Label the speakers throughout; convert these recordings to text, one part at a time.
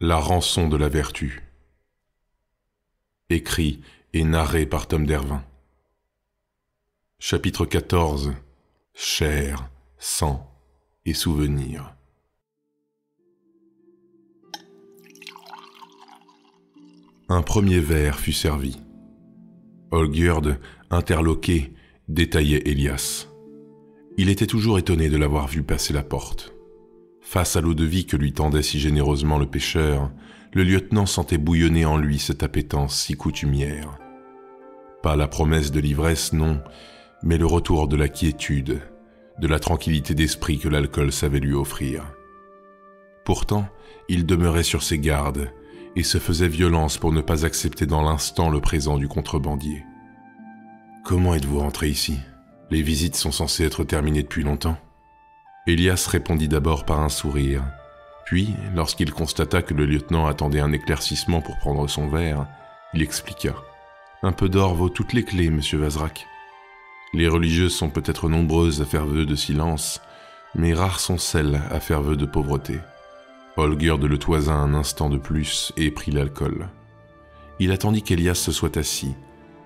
Speaker 1: La rançon de la vertu. Écrit et narré par Tom Dervin. Chapitre 14. Chair, sang et souvenirs. Un premier verre fut servi. Olgierd, interloqué, détaillait Elias. Il était toujours étonné de l'avoir vu passer la porte. Face à l'eau-de-vie que lui tendait si généreusement le pêcheur, le lieutenant sentait bouillonner en lui cette appétence si coutumière. Pas la promesse de l'ivresse, non, mais le retour de la quiétude, de la tranquillité d'esprit que l'alcool savait lui offrir. Pourtant, il demeurait sur ses gardes et se faisait violence pour ne pas accepter dans l'instant le présent du contrebandier. « Comment êtes-vous rentré ici ? Les visites sont censées être terminées depuis longtemps. » Elias répondit d'abord par un sourire, puis, lorsqu'il constata que le lieutenant attendait un éclaircissement pour prendre son verre, il expliqua. « Un peu d'or vaut toutes les clés, monsieur Vazrak. Les religieuses sont peut-être nombreuses à faire vœu de silence, mais rares sont celles à faire vœu de pauvreté. » Olgierd le toisa un instant de plus et prit l'alcool. Il attendit qu'Elias se soit assis,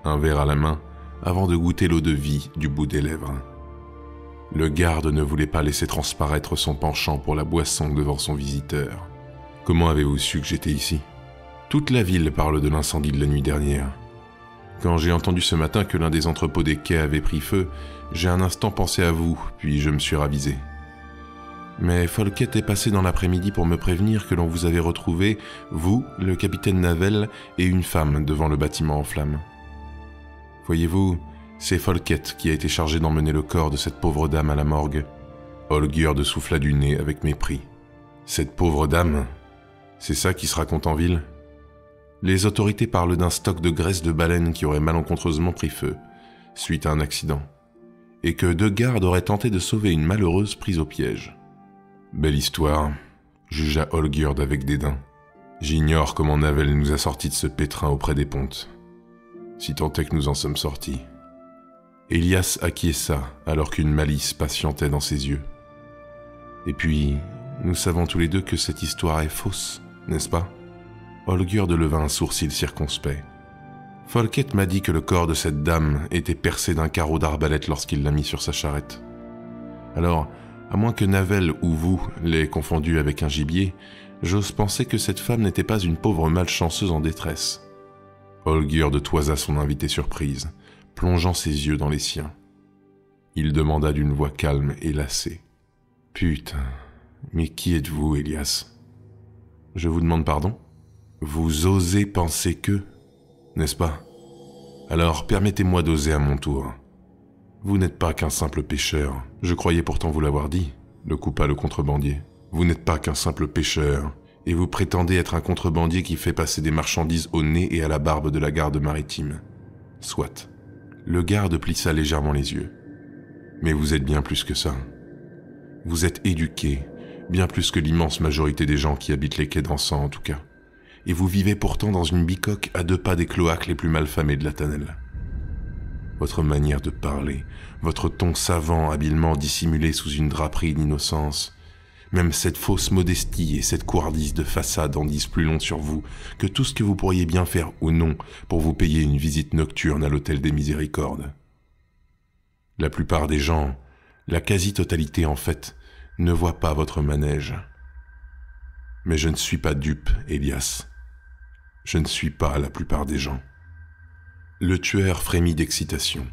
Speaker 1: un verre à la main, avant de goûter l'eau-de-vie du bout des lèvres. Le garde ne voulait pas laisser transparaître son penchant pour la boisson devant son visiteur. « Comment avez-vous su que j'étais ici ? Toute la ville parle de l'incendie de la nuit dernière. Quand j'ai entendu ce matin que l'un des entrepôts des quais avait pris feu, j'ai un instant pensé à vous, puis je me suis ravisé. Mais Folket est passé dans l'après-midi pour me prévenir que l'on vous avait retrouvé, vous, le capitaine Navel et une femme devant le bâtiment en flammes. Voyez-vous, c'est Folket qui a été chargé d'emmener le corps de cette pauvre dame à la morgue. » Olgierd souffla du nez avec mépris. « Cette pauvre dame, c'est ça qui se raconte en ville ? Les autorités parlent d'un stock de graisse de baleine qui aurait malencontreusement pris feu, suite à un accident, et que 2 gardes auraient tenté de sauver une malheureuse prise au piège. » Belle histoire, jugea Olgierd avec dédain. J'ignore comment Navel nous a sortis de ce pétrin auprès des pontes. Si tant est que nous en sommes sortis. Elias acquiesça alors qu'une malice patientait dans ses yeux. Et puis, nous savons tous les deux que cette histoire est fausse, n'est-ce pas ? Olgierd leva un sourcil circonspect. Folket m'a dit que le corps de cette dame était percé d'un carreau d'arbalète lorsqu'il l'a mis sur sa charrette. Alors, à moins que Navel ou vous l'ayez confondu avec un gibier, j'ose penser que cette femme n'était pas une pauvre malchanceuse en détresse. Olgierd toisa son invité surprise, plongeant ses yeux dans les siens. Il demanda d'une voix calme et lassée. « Putain, mais qui êtes-vous, Elias ? Je vous demande pardon ? Vous osez penser que, n'est-ce pas ? Alors permettez-moi d'oser à mon tour. Vous n'êtes pas qu'un simple pêcheur. Je croyais pourtant vous l'avoir dit, le coupa le contrebandier. Vous n'êtes pas qu'un simple pêcheur, et vous prétendez être un contrebandier qui fait passer des marchandises au nez et à la barbe de la garde maritime. Soit. Le garde plissa légèrement les yeux. Mais vous êtes bien plus que ça. Vous êtes éduqué, bien plus que l'immense majorité des gens qui habitent les quais d'Ansan en tout cas. Et vous vivez pourtant dans une bicoque à 2 pas des cloaques les plus malfamés de la Tannelle. Votre manière de parler, votre ton savant habilement dissimulé sous une draperie d'innocence, même cette fausse modestie et cette couardise de façade en disent plus long sur vous que tout ce que vous pourriez bien faire ou non pour vous payer une visite nocturne à l'hôtel des Miséricordes. La plupart des gens, la quasi-totalité en fait, ne voient pas votre manège. Mais je ne suis pas dupe, Elias. Je ne suis pas la plupart des gens. Le tueur frémit d'excitation.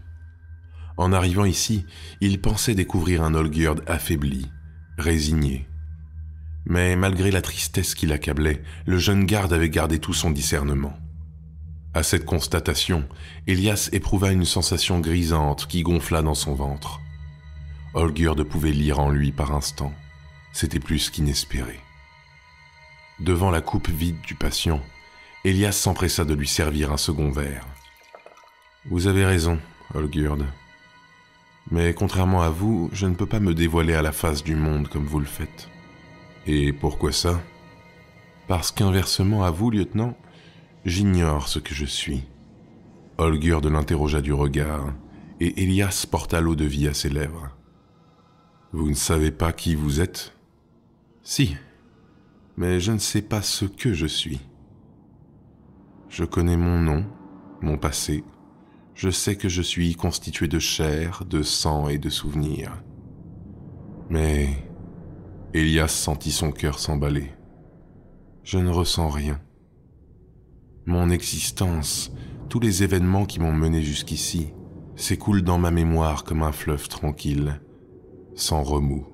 Speaker 1: En arrivant ici, il pensait découvrir un Olgierd affaibli, résigné. Mais malgré la tristesse qui l'accablait, le jeune garde avait gardé tout son discernement. À cette constatation, Elias éprouva une sensation grisante qui gonfla dans son ventre. Olgierd pouvait lire en lui par instants. C'était plus qu'inespéré. Devant la coupe vide du patient, Elias s'empressa de lui servir un second verre. « Vous avez raison, Olgierd. Mais contrairement à vous, je ne peux pas me dévoiler à la face du monde comme vous le faites. Et pourquoi ça ? Parce qu'inversement à vous, lieutenant, j'ignore ce que je suis. » Olgierd l'interrogea du regard, et Elias porta l'eau-de-vie à ses lèvres. « Vous ne savez pas qui vous êtes ? » « Si. mais je ne sais pas ce que je suis. Je connais mon nom, mon passé. Je sais que je suis constitué de chair, de sang et de souvenirs. Mais Elias sentit son cœur s'emballer. Je ne ressens rien. Mon existence, tous les événements qui m'ont mené jusqu'ici, s'écoulent dans ma mémoire comme un fleuve tranquille, sans remous.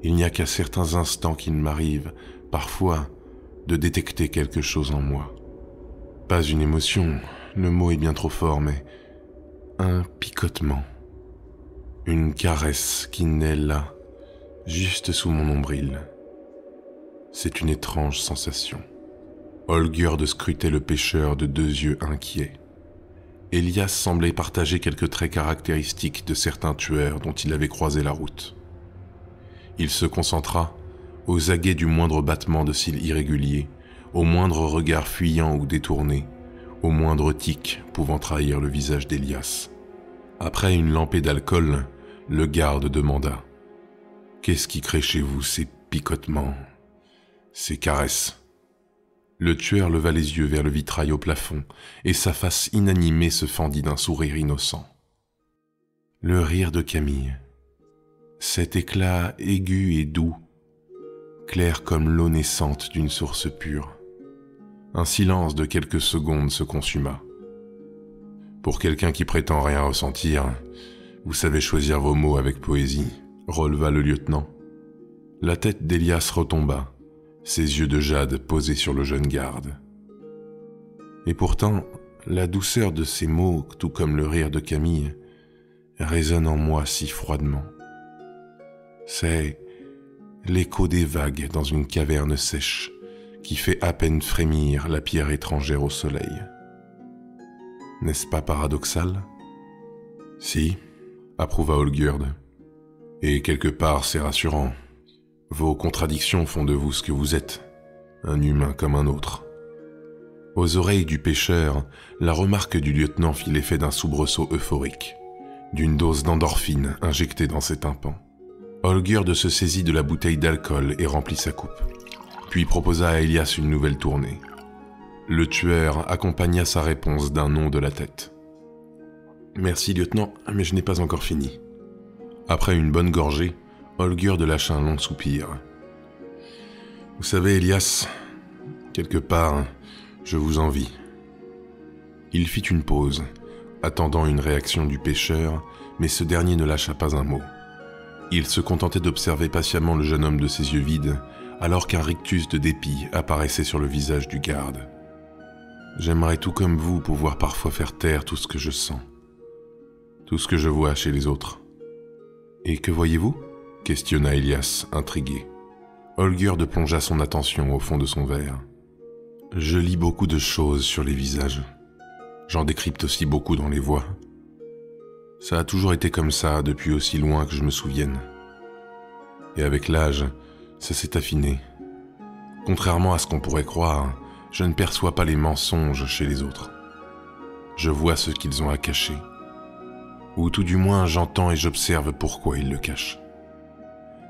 Speaker 1: Il n'y a qu'à certains instants qu'il m'arrive, parfois, de détecter quelque chose en moi. Pas une émotion, le mot est bien trop fort, mais un picotement. Une caresse qui naît là, juste sous mon nombril. C'est une étrange sensation. Olgierd scrutait le pêcheur de 2 yeux inquiets. Elias semblait partager quelques traits caractéristiques de certains tueurs dont il avait croisé la route. Il se concentra, aux aguets du moindre battement de cils irrégulier, au moindre regard fuyant ou détourné, au moindre tic pouvant trahir le visage d'Elias. Après une lampée d'alcool, le garde demanda « Qu'est-ce qui crée chez vous ces picotements, ces caresses ?» Le tueur leva les yeux vers le vitrail au plafond, et sa face inanimée se fendit d'un sourire innocent. Le rire de Camille. Cet éclat aigu et doux, clair comme l'eau naissante d'une source pure. Un silence de quelques secondes se consuma. Pour quelqu'un qui prétend rien ressentir, vous savez choisir vos mots avec poésie, releva le lieutenant. La tête d'Elias retomba, ses yeux de jade posés sur le jeune garde. Et pourtant, la douceur de ces mots, tout comme le rire de Camille, résonne en moi si froidement. C'est l'écho des vagues dans une caverne sèche qui fait à peine frémir la pierre étrangère au soleil. N'est-ce pas paradoxal ? Si, approuva Olgierd. Et quelque part, c'est rassurant. Vos contradictions font de vous ce que vous êtes, un humain comme un autre. Aux oreilles du pêcheur, la remarque du lieutenant fit l'effet d'un soubresaut euphorique, d'une dose d'endorphine injectée dans ses tympans. Olgierd se saisit de la bouteille d'alcool et remplit sa coupe, puis proposa à Elias une nouvelle tournée. Le tueur accompagna sa réponse d'un nom de la tête. « Merci, lieutenant, mais je n'ai pas encore fini. » Après une bonne gorgée, Olgierd lâcha un long soupir. « Vous savez, Elias, quelque part, je vous envie. » Il fit une pause, attendant une réaction du pêcheur, mais ce dernier ne lâcha pas un mot. Il se contentait d'observer patiemment le jeune homme de ses yeux vides, alors qu'un rictus de dépit apparaissait sur le visage du garde. « J'aimerais tout comme vous pouvoir parfois faire taire tout ce que je sens, tout ce que je vois chez les autres. »« Et que voyez-vous » questionna Elias, intrigué. Olgierd plongea son attention au fond de son verre. « Je lis beaucoup de choses sur les visages. J'en décrypte aussi beaucoup dans les voix. Ça a toujours été comme ça depuis aussi loin que je me souvienne. Et avec l'âge, ça s'est affiné. Contrairement à ce qu'on pourrait croire, je ne perçois pas les mensonges chez les autres. Je vois ce qu'ils ont à cacher. Ou tout du moins, j'entends et j'observe pourquoi ils le cachent.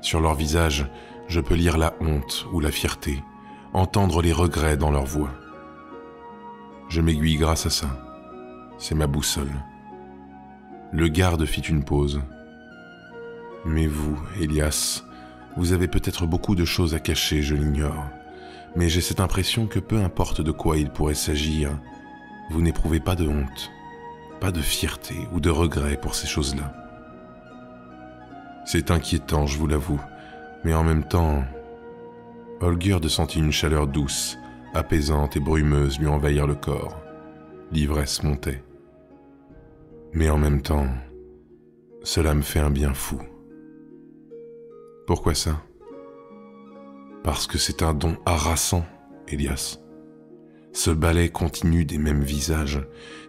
Speaker 1: Sur leur visage, je peux lire la honte ou la fierté, entendre les regrets dans leur voix. Je m'aiguille grâce à ça. C'est ma boussole. » Le garde fit une pause. « Mais vous, Elias, vous avez peut-être beaucoup de choses à cacher, je l'ignore. Mais j'ai cette impression que peu importe de quoi il pourrait s'agir, vous n'éprouvez pas de honte, pas de fierté ou de regret pour ces choses-là. C'est inquiétant, je vous l'avoue, mais en même temps... » Olgierd sentit une chaleur douce, apaisante et brumeuse lui envahir le corps. L'ivresse montait. « Mais en même temps, cela me fait un bien fou. » « Pourquoi ça ? » ?»« Parce que c'est un don harassant, Elias. Ce ballet continu des mêmes visages,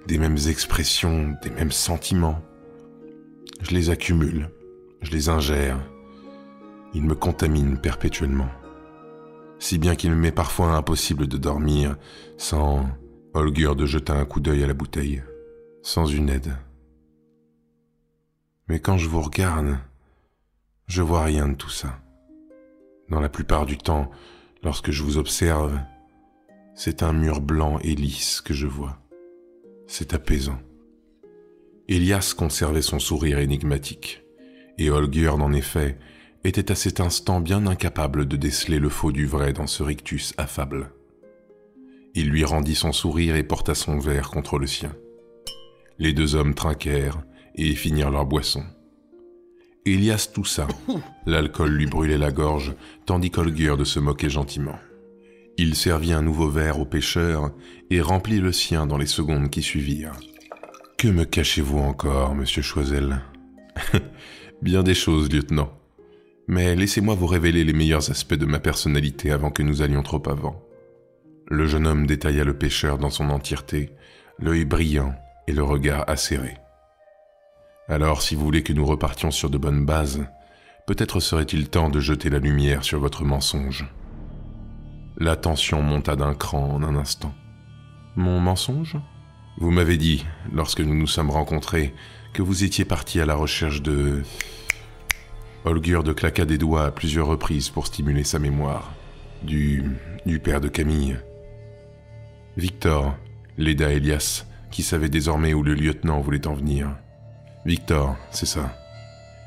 Speaker 1: des mêmes expressions, des mêmes sentiments. Je les accumule, je les ingère. Ils me contaminent perpétuellement. Si bien qu'il m'est parfois impossible de dormir sans... » Olgierd jeta un coup d'œil à la bouteille. « Sans une aide. Mais quand je vous regarde, je vois rien de tout ça. Dans la plupart du temps, lorsque je vous observe, c'est un mur blanc et lisse que je vois. C'est apaisant. Elias conservait son sourire énigmatique, et Olgierd, en effet, était à cet instant bien incapable de déceler le faux du vrai dans ce rictus affable. Il lui rendit son sourire et porta son verre contre le sien. Les deux hommes trinquèrent et finirent leur boisson. Elias toussa. L'alcool lui brûlait la gorge, tandis qu'Olgierd se moquait gentiment. Il servit un nouveau verre au pêcheur et remplit le sien dans les secondes qui suivirent. « Que me cachez-vous encore, monsieur Choiseul ?»« Bien des choses, lieutenant. Mais laissez-moi vous révéler les meilleurs aspects de ma personnalité avant que nous allions trop avant. » Le jeune homme détailla le pêcheur dans son entièreté, l'œil brillant et le regard acéré. « Alors, si vous voulez que nous repartions sur de bonnes bases, peut-être serait-il temps de jeter la lumière sur votre mensonge. » La tension monta d'un cran en un instant. « Mon mensonge ? Vous m'avez dit, lorsque nous nous sommes rencontrés, que vous étiez parti à la recherche de... » Olgierd claqua des doigts à plusieurs reprises pour stimuler sa mémoire. « Du père de Camille. » Victor, l'aida Elias, qui savait désormais où le lieutenant voulait en venir. « Victor, c'est ça.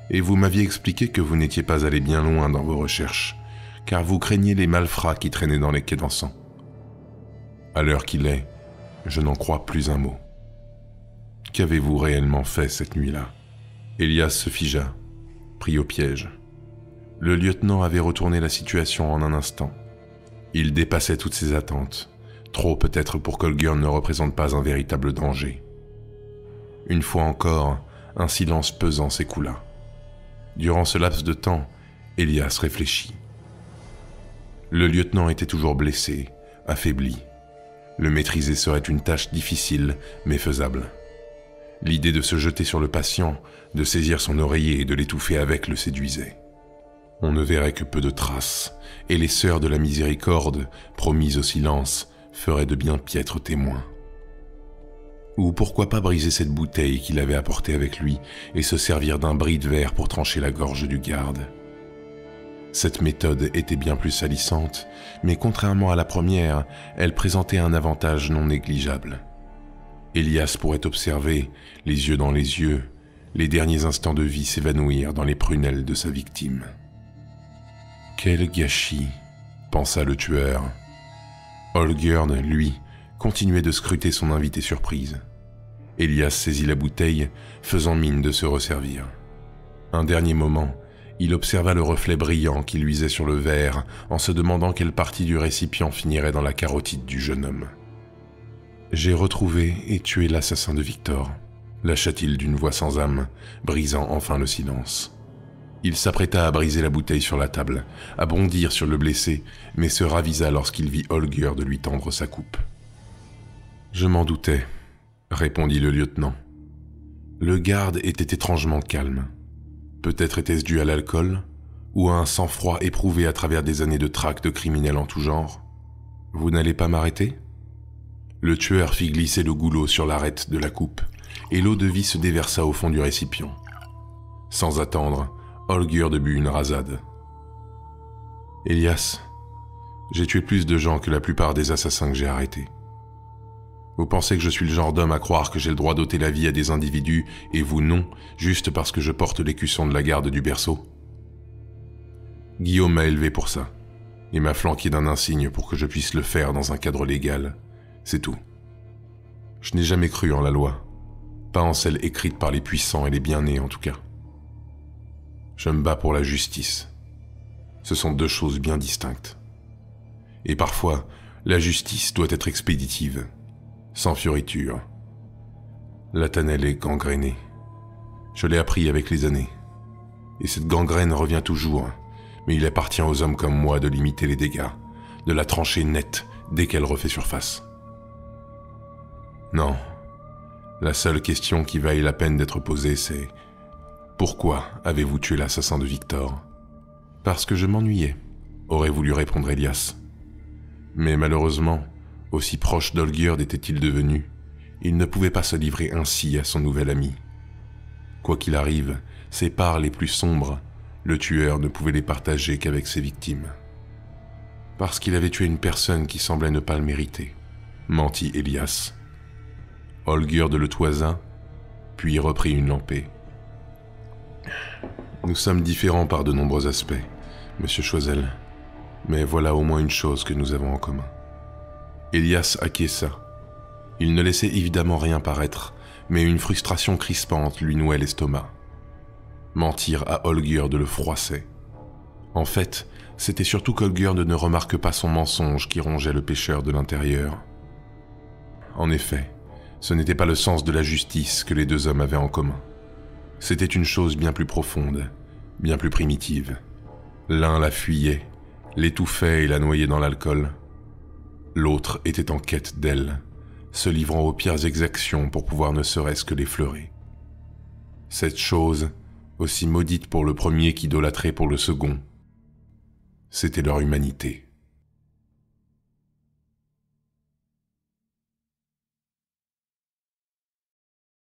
Speaker 1: Et vous m'aviez expliqué que vous n'étiez pas allé bien loin dans vos recherches, car vous craignez les malfrats qui traînaient dans les quais dansants. À l'heure qu'il est, je n'en crois plus un mot. Qu'avez-vous réellement fait cette nuit-là » Elias se figea, pris au piège. Le lieutenant avait retourné la situation en un instant. Il dépassait toutes ses attentes, trop peut-être pour qu'Olgierd ne représente pas un véritable danger. Une fois encore, un silence pesant s'écoula. Durant ce laps de temps, Elias réfléchit. Le lieutenant était toujours blessé, affaibli. Le maîtriser serait une tâche difficile, mais faisable. L'idée de se jeter sur le patient, de saisir son oreiller et de l'étouffer avec le séduisait. On ne verrait que peu de traces, et les sœurs de la miséricorde, promises au silence, feraient de bien piètres témoins. Ou pourquoi pas briser cette bouteille qu'il avait apportée avec lui et se servir d'un bris de verre pour trancher la gorge du garde. Cette méthode était bien plus salissante, mais contrairement à la première, elle présentait un avantage non négligeable. Elias pourrait observer, les yeux dans les yeux, les derniers instants de vie s'évanouir dans les prunelles de sa victime. Quel gâchis, pensa le tueur. Olgierd, lui, continuait de scruter son invité surprise. Elias saisit la bouteille, faisant mine de se resservir. Un dernier moment, il observa le reflet brillant qui luisait sur le verre en se demandant quelle partie du récipient finirait dans la carotide du jeune homme. « J'ai retrouvé et tué l'assassin de Victor », lâcha-t-il d'une voix sans âme, brisant enfin le silence. Il s'apprêta à briser la bouteille sur la table, à bondir sur le blessé, mais se ravisa lorsqu'il vit Olgierd lui tendre sa coupe. « Je m'en doutais », répondit le lieutenant. Le garde était étrangement calme. Peut-être était-ce dû à l'alcool, ou à un sang-froid éprouvé à travers des années de traque de criminels en tout genre. « Vous n'allez pas m'arrêter ?» Le tueur fit glisser le goulot sur l'arête de la coupe, et l'eau-de-vie se déversa au fond du récipient. Sans attendre, Olgierd but une rasade. « Elias, j'ai tué plus de gens que la plupart des assassins que j'ai arrêtés. Vous pensez que je suis le genre d'homme à croire que j'ai le droit d'ôter la vie à des individus, et vous non, juste parce que je porte l'écusson de la garde du berceau ? Guillaume m'a élevé pour ça, et m'a flanqué d'un insigne pour que je puisse le faire dans un cadre légal. C'est tout. Je n'ai jamais cru en la loi, pas en celle écrite par les puissants et les bien-nés en tout cas. Je me bats pour la justice. Ce sont deux choses bien distinctes. Et parfois, la justice doit être expéditive, sans fioriture. La tannelle est gangrénée. Je l'ai appris avec les années. Et cette gangrène revient toujours, mais il appartient aux hommes comme moi de limiter les dégâts, de la trancher nette dès qu'elle refait surface. Non, la seule question qui vaille la peine d'être posée, c'est « Pourquoi avez-vous tué l'assassin de Victor ?»« Parce que je m'ennuyais », aurait voulu répondre Elias. Mais malheureusement, aussi proche d'Olgierd était-il devenu, il ne pouvait pas se livrer ainsi à son nouvel ami. Quoi qu'il arrive, ses parts les plus sombres, le tueur ne pouvait les partager qu'avec ses victimes. Parce qu'il avait tué une personne qui semblait ne pas le mériter, mentit Elias. Olgierd le toisa, puis reprit une lampée. Nous sommes différents par de nombreux aspects, monsieur Choiseul, mais voilà au moins une chose que nous avons en commun. Elias acquiesça. Il ne laissait évidemment rien paraître, mais une frustration crispante lui nouait l'estomac. Mentir à Olgierd le froissait. En fait, c'était surtout qu'Olgierd ne remarque pas son mensonge qui rongeait le pécheur de l'intérieur. En effet, ce n'était pas le sens de la justice que les deux hommes avaient en commun. C'était une chose bien plus profonde, bien plus primitive. L'un la fuyait, l'étouffait et la noyait dans l'alcool. L'autre était en quête d'elle, se livrant aux pires exactions pour pouvoir ne serait-ce que l'effleurer. Cette chose, aussi maudite pour le premier qu'idolâtrée pour le second, c'était leur humanité.